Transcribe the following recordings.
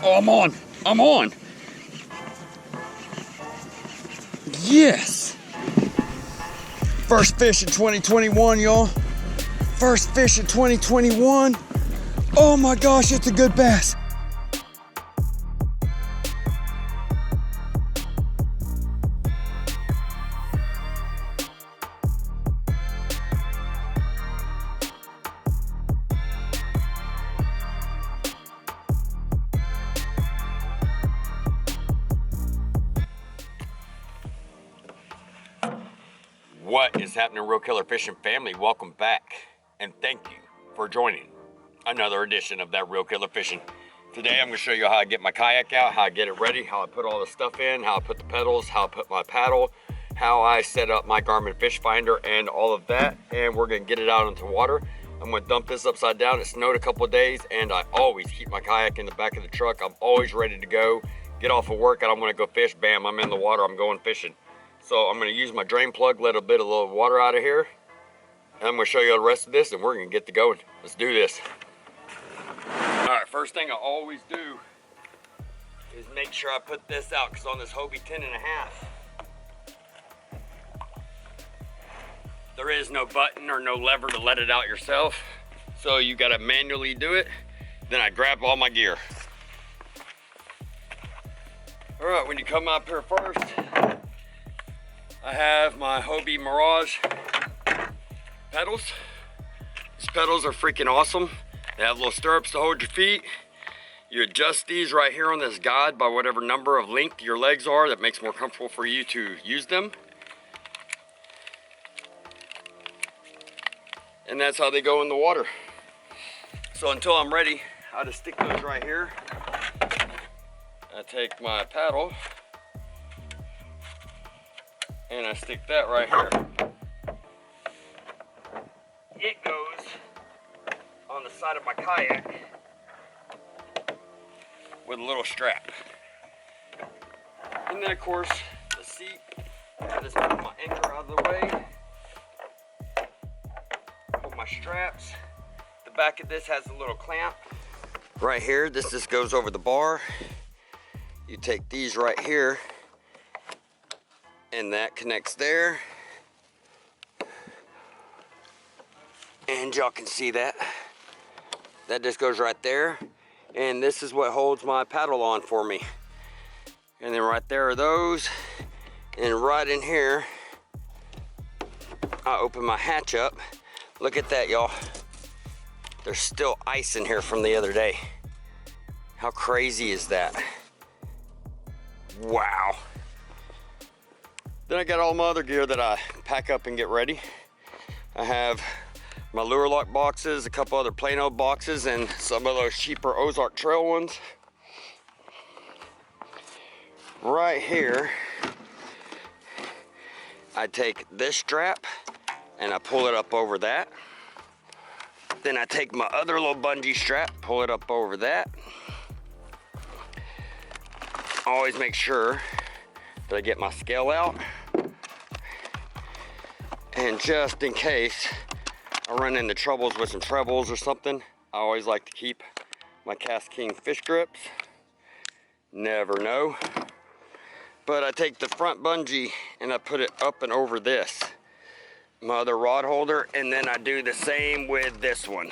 Oh, I'm on. I'm on. Yes. First fish in 2021, y'all. First fish in 2021. Oh my gosh, it's a good bass. What is happening, Real Killer Fishing family? Welcome back, and thank you for joining another edition of That Real Killer Fishing. Today I'm going to show you how I get my kayak out, how I get it ready, how I put all the stuff in, how I put the pedals, how I put my paddle, how I set up my Garmin Fishfinder, and all of that. And we're going to get it out into water. I'm going to dump this upside down. It snowed a couple of days, and I always keep my kayak in the back of the truck. I'm always ready to go. Get off of work and I'm going to go fish. Bam, I'm in the water. I'm going fishing. So I'm going to use my drain plug, let a bit of little water out of here. And I'm going to show you the rest of this, and we're going to get to going. Let's do this. All right, first thing I always do is make sure I put this out, because on this Hobie 10.5, there is no button or no lever to let it out yourself. So you got to manually do it. Then I grab all my gear. All right, when you come up here first, I have my Hobie Mirage pedals. These pedals are freaking awesome. They have little stirrups to hold your feet. You adjust these right here on this guide by whatever number of length your legs are that makes more comfortable for you to use them. And that's how they go in the water. So until I'm ready, I just stick those right here. I take my paddle and I stick that right here. It goes on the side of my kayak with a little strap. And then of course, the seat, I just put my anchor out of the way. Put my straps. The back of this has a little clamp. Right here, this just goes over the bar. You take these right here, and that connects there. And y'all can see that. That just goes right there. And this is what holds my paddle on for me. And then right there are those. And right in here, I open my hatch up. Look at that, y'all. There's still ice in here from the other day. How crazy is that? Wow. Then I got all my other gear that I pack up and get ready. I have my lure lock boxes, a couple other Plano boxes, and some of those cheaper Ozark Trail ones. Right here, I take this strap and I pull it up over that. Then I take my other little bungee strap, pull it up over that. Always make sure that I get my scale out. And just in case I run into troubles with some trebles or something, I always like to keep my Cast King fish grips. Never know. But I take the front bungee and I put it up and over this, my other rod holder, and then I do the same with this one.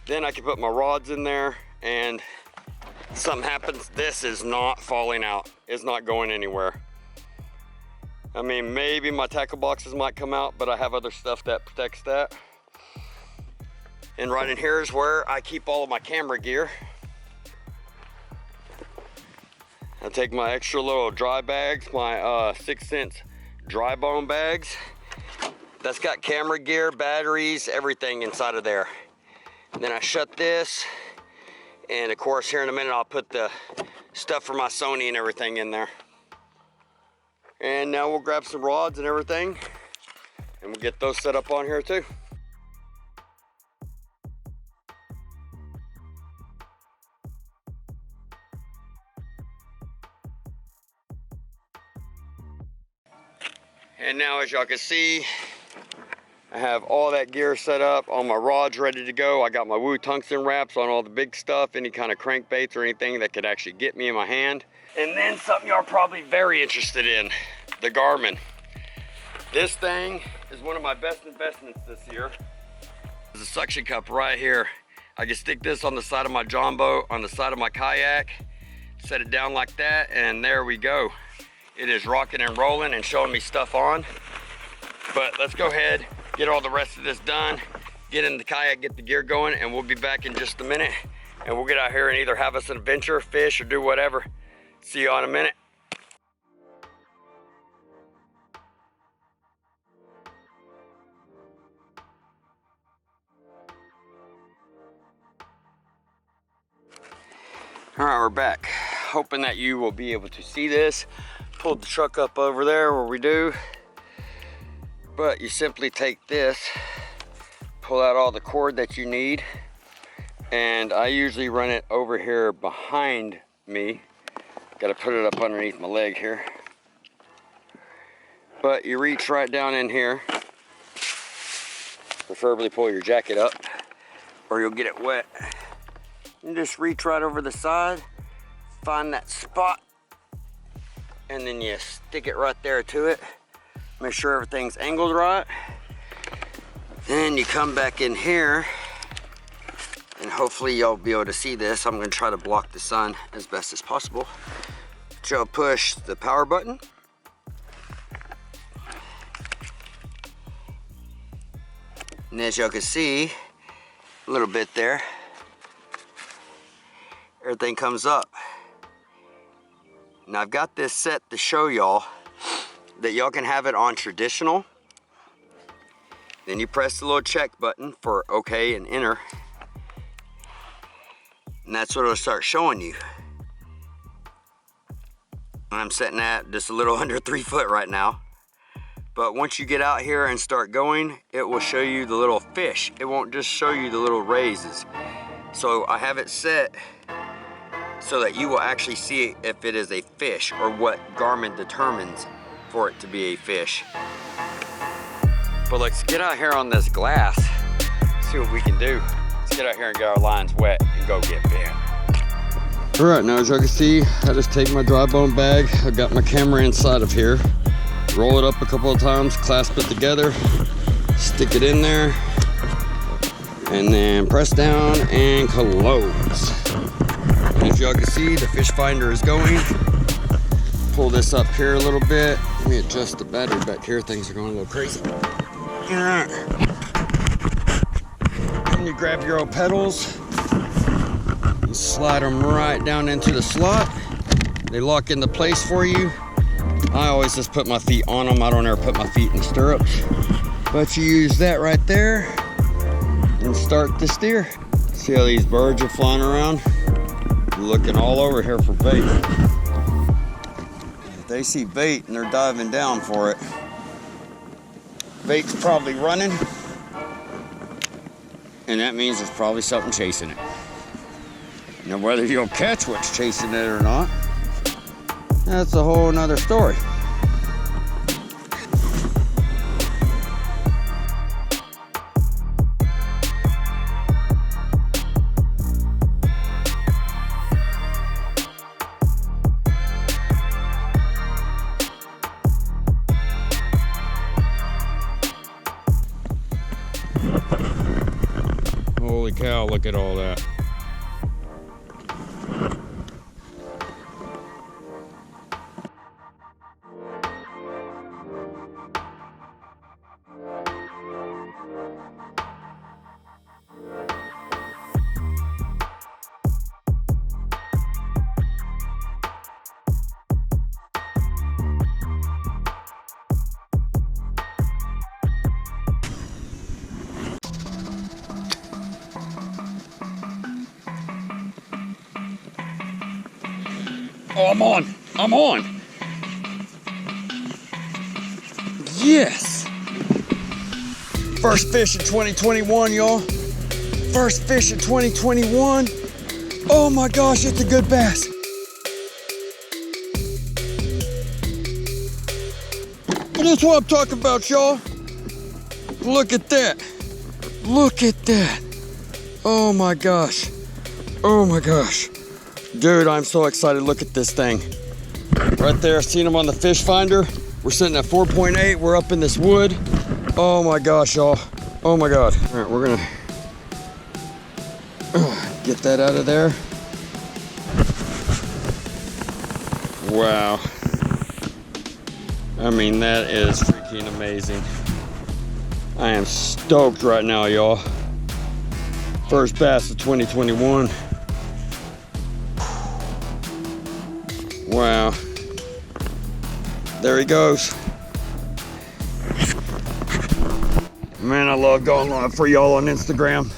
Then I can put my rods in there, and something happens, this is not falling out. It's not going anywhere. I mean, maybe my tackle boxes might come out, but I have other stuff that protects that. And right in here is where I keep all of my camera gear. I take my extra little dry bags, my 6 cents dry bone bags. That's got camera gear, batteries, everything inside of there. And then I shut this. And of course, here in a minute, I'll put the stuff for my Sony and everything in there. And now we'll grab some rods and everything, and we'll get those set up on here too. And now, as y'all can see, I have all that gear set up, all my rods ready to go. I got my Woo tungsten wraps on all the big stuff, any kind of crankbaits or anything that could actually get me in my hand. And then something y'all are probably very interested in, the Garmin. This thing is one of my best investments this year. There's a suction cup right here. I can stick this on the side of my John boat, on the side of my kayak, set it down like that, and there we go. It is rocking and rolling and showing me stuff on. But let's go ahead, get all the rest of this done, get in the kayak, get the gear going, and we'll be back in just a minute. And we'll get out here and either have us an adventure, fish, or do whatever. See you in a minute. All right, we're back. Hoping that you will be able to see this. Pulled the truck up over there where we do. But you simply take this, pull out all the cord that you need, and I usually run it over here behind me. Gotta put it up underneath my leg here. But you reach right down in here. Preferably pull your jacket up or you'll get it wet. You just reach right over the side, find that spot, and then you stick it right there to it. Make sure everything's angled right. Then you come back in here, and hopefully y'all be able to see this. I'm gonna try to block the sun as best as possible. So push the power button. And as y'all can see, a little bit there, everything comes up. Now I've got this set to show y'all that y'all can have it on traditional. Then you press the little check button for okay and enter. And that's what it'll start showing you. I'm sitting at just a little under 3 foot right now. But once you get out here and start going, it will show you the little fish. It won't just show you the little raises. So I have it set so that you will actually see if it is a fish or what Garmin determines for it to be a fish. But let's get out here on this glass, see what we can do. Let's get out here and get our lines wet and go get bit. All right, now as you can see, I just take my dry bone bag. I've got my camera inside of here. Roll it up a couple of times, clasp it together, stick it in there, and then press down and close. And as y'all can see, the Fishfinder is going. Pull this up here a little bit. Let me adjust the battery back here. Things are going a little crazy. And you grab your old pedals and slide them right down into the slot. They lock into place for you. I always just put my feet on them. I don't ever put my feet in the stirrups. But you use that right there and start to steer. See how these birds are flying around? Looking all over here for bait. If they see bait and they're diving down for it, bait's probably running, and that means there's probably something chasing it. Now whether you'll catch what's chasing it or not, that's a whole nother story. Holy cow, look at all that. Oh, I'm on. Yes. First fish in 2021, y'all. First fish in 2021. Oh my gosh, it's a good bass. And that's what I'm talking about, y'all. Look at that. Look at that. Oh my gosh. Oh my gosh. Dude, I'm so excited. Look at this thing. Right there, seen them on the Fishfinder. We're sitting at 4.8. We're up in this wood. Oh my gosh, y'all. Oh my God. All right, we're gonna get that out of there. Wow. I mean, that is freaking amazing. I am stoked right now, y'all. First bass of 2021. Wow. There he goes. Man, I love going live for y'all on Instagram.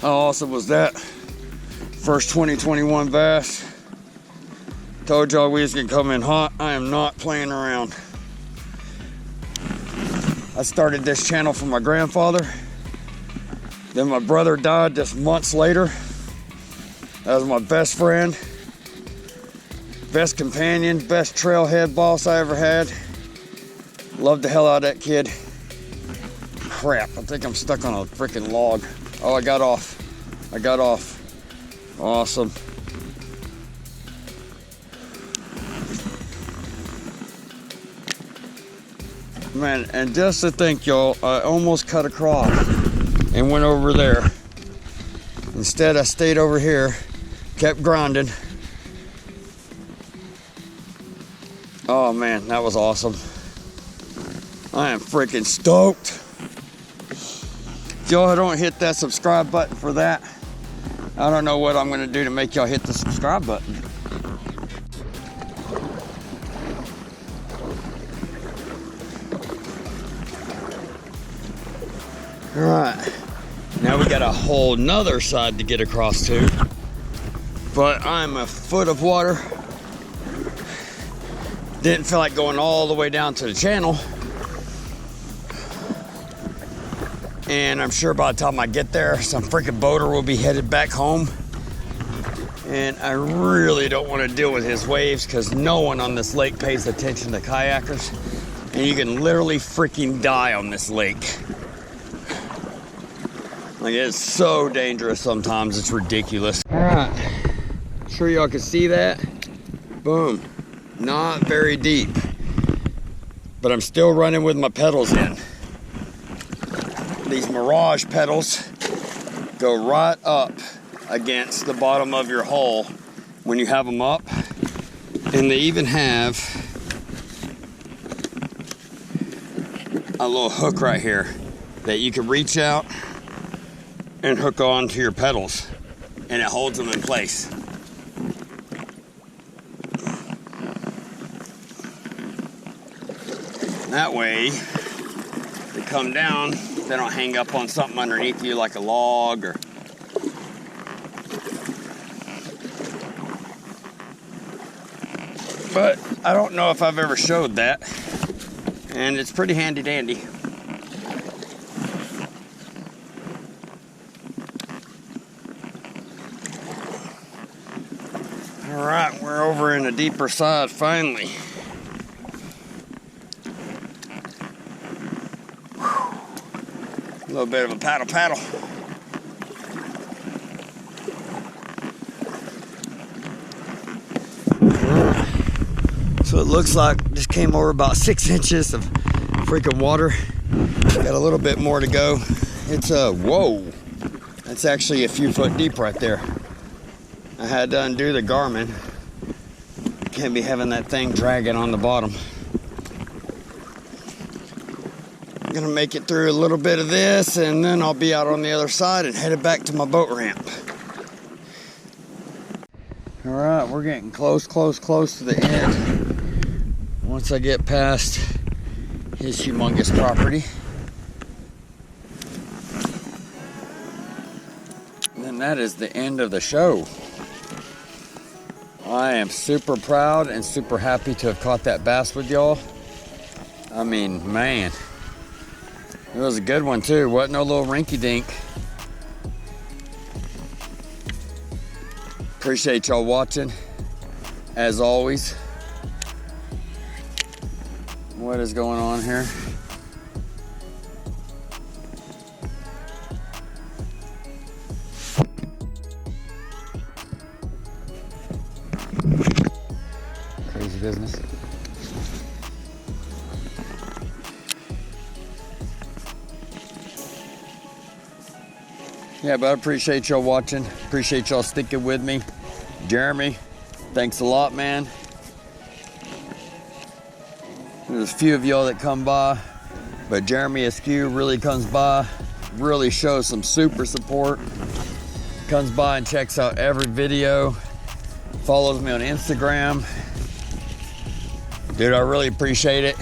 How awesome was that? First 2021 bass. Told y'all we was gonna come in hot. I am not playing around. I started this channel for my grandfather. Then my brother died just months later. That was my best friend, best companion, best trailhead boss I ever had. Loved the hell out of that kid. Crap, I think I'm stuck on a freaking log. Oh, I got off. I got off. Awesome. Man, and just to think, y'all, I almost cut across and went over there. Instead, I stayed over here, kept grinding. Oh man, that was awesome. I am freaking stoked. If y'all don't hit that subscribe button for that, I don't know what I'm gonna do to make y'all hit the subscribe button. All right, now we got a whole nother side to get across to, but I'm a foot of water. Didn't feel like going all the way down to the channel. And I'm sure by the time I get there, some freaking boater will be headed back home. And I really don't want to deal with his waves because no one on this lake pays attention to kayakers. And you can literally freaking die on this lake. Like, it's so dangerous sometimes, it's ridiculous. All right, sure y'all can see that. Boom, not very deep. But I'm still running with my pedals in. These Mirage pedals go right up against the bottom of your hull when you have them up. And they even have a little hook right here that you can reach out and hook on to your pedals, and it holds them in place. That way, they come down, they don't hang up on something underneath you like a log or. But I don't know if I've ever showed that, and it's pretty handy dandy. All right, we're over in the deeper side finally. A little bit of a paddle. So it looks like just came over about 6 inches of freaking water. Got a little bit more to go. It's whoa. That's actually a few foot deep right there. I had to undo the Garmin. Can't be having that thing dragging on the bottom. I'm gonna make it through a little bit of this and then I'll be out on the other side and headed back to my boat ramp. All right, we're getting close to the end. Once I get past his humongous property, then that is the end of the show. I am super proud and super happy to have caught that bass with y'all. I mean, man, it was a good one too. Wasn't no little rinky dink. Appreciate y'all watching, as always. what is going on here. Crazy business. Yeah, but I appreciate y'all watching. Appreciate y'all sticking with me. Jeremy, thanks a lot, man. There's a few of y'all that come by, but Jeremy Askew really comes by, really shows some super support. Comes by and checks out every video, follows me on Instagram. Dude, I really appreciate it.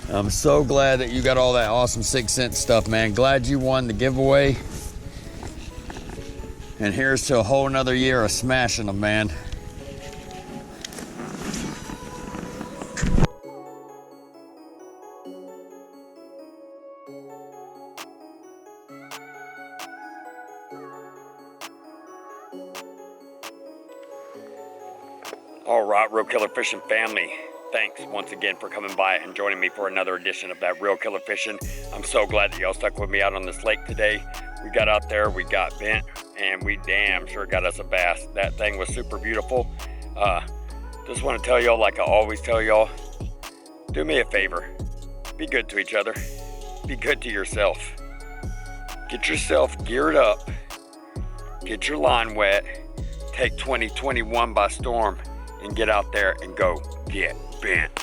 I'm so glad that you got all that awesome 6 cent stuff, man. Glad you won the giveaway. And here's to a whole nother year of smashing them, man. All right, Real Killer Fishing family. Thanks once again for coming by and joining me for another edition of that Real Killer Fishing. I'm so glad that y'all stuck with me out on this lake today. We got out there, we got bent, and we damn sure got us a bass. That thing was super beautiful. Just want to tell y'all, like I always tell y'all, do me a favor. Be good to each other. Be good to yourself. Get yourself geared up. Get your line wet. Take 2021 by storm and get out there and go get bent.